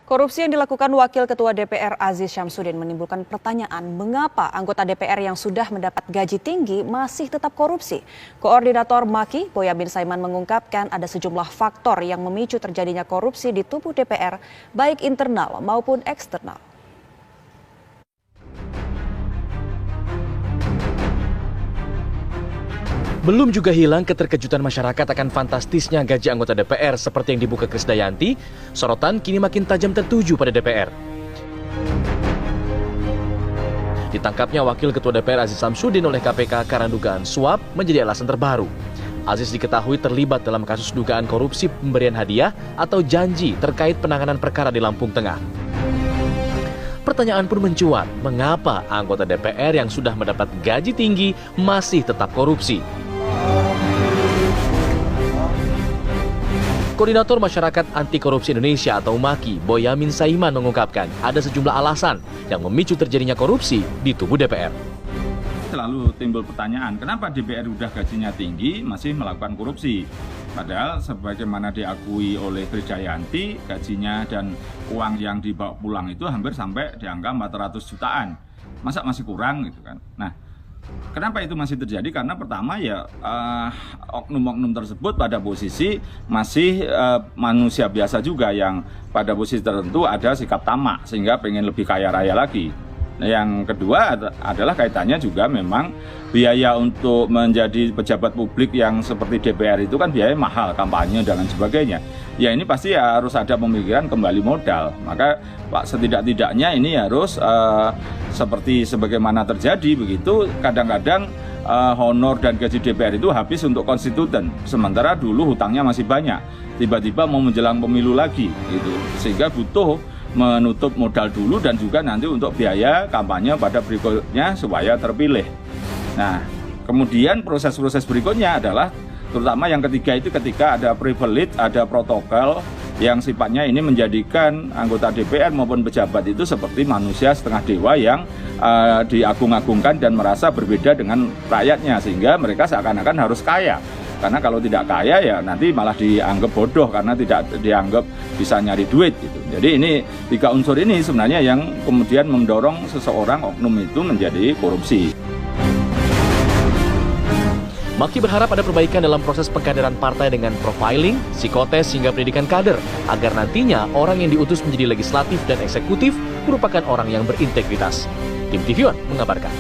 Korupsi yang dilakukan Wakil Ketua DPR Aziz Syamsuddin menimbulkan pertanyaan mengapa anggota DPR yang sudah mendapat gaji tinggi masih tetap korupsi. Koordinator MAKI, Boyamin Saiman mengungkapkan ada sejumlah faktor yang memicu terjadinya korupsi di tubuh DPR, baik internal maupun eksternal. Belum juga hilang keterkejutan masyarakat akan fantastisnya gaji anggota DPR seperti yang dibuka Krisdayanti, sorotan kini makin tajam tertuju pada DPR. Ditangkapnya Wakil Ketua DPR Aziz Syamsuddin oleh KPK karena dugaan suap menjadi alasan terbaru. Aziz diketahui terlibat dalam kasus dugaan korupsi pemberian hadiah atau janji terkait penanganan perkara di Lampung Tengah. Pertanyaan pun mencuat, mengapa anggota DPR yang sudah mendapat gaji tinggi masih tetap korupsi? Koordinator Masyarakat Anti Korupsi Indonesia atau MAKI, Boyamin Saiman mengungkapkan ada sejumlah alasan yang memicu terjadinya korupsi di tubuh DPR. Selalu timbul pertanyaan, kenapa DPR udah gajinya tinggi masih melakukan korupsi? Padahal sebagaimana diakui oleh Krisdayanti, gajinya dan uang yang dibawa pulang itu hampir sampai di angka 400 jutaan. Masa masih kurang gitu kan? Nah, kenapa itu masih terjadi? Karena pertama ya oknum-oknum tersebut pada posisi masih manusia biasa juga yang pada posisi tertentu ada sikap tamak sehingga pengen lebih kaya raya lagi. Nah, yang kedua adalah kaitannya juga memang biaya untuk menjadi pejabat publik yang seperti DPR itu kan biaya mahal, kampanye dan lain sebagainya. Ya ini pasti harus ada pemikiran kembali modal. Maka Pak setidak-tidaknya ini harus seperti sebagaimana terjadi begitu kadang-kadang honor dan gaji DPR itu habis untuk konstituen. Sementara dulu hutangnya masih banyak. Tiba-tiba mau menjelang pemilu lagi gitu. Sehingga butuh menutup modal dulu dan juga nanti untuk biaya kampanye pada berikutnya supaya terpilih. Nah, kemudian proses-proses berikutnya adalah terutama yang ketiga itu ketika ada privilege, ada protokol yang sifatnya ini menjadikan anggota DPR maupun pejabat itu seperti manusia setengah dewa yang diagung-agungkan dan merasa berbeda dengan rakyatnya sehingga mereka seakan-akan harus kaya. Karena kalau tidak kaya ya nanti malah dianggap bodoh karena tidak dianggap bisa nyari duit gitu. Jadi ini tiga unsur ini sebenarnya yang kemudian mendorong seseorang oknum itu menjadi korupsi. MAKI berharap ada perbaikan dalam proses pengkaderan partai dengan profiling, psikotes hingga pendidikan kader agar nantinya orang yang diutus menjadi legislatif dan eksekutif merupakan orang yang berintegritas. Tim TV One mengabarkan.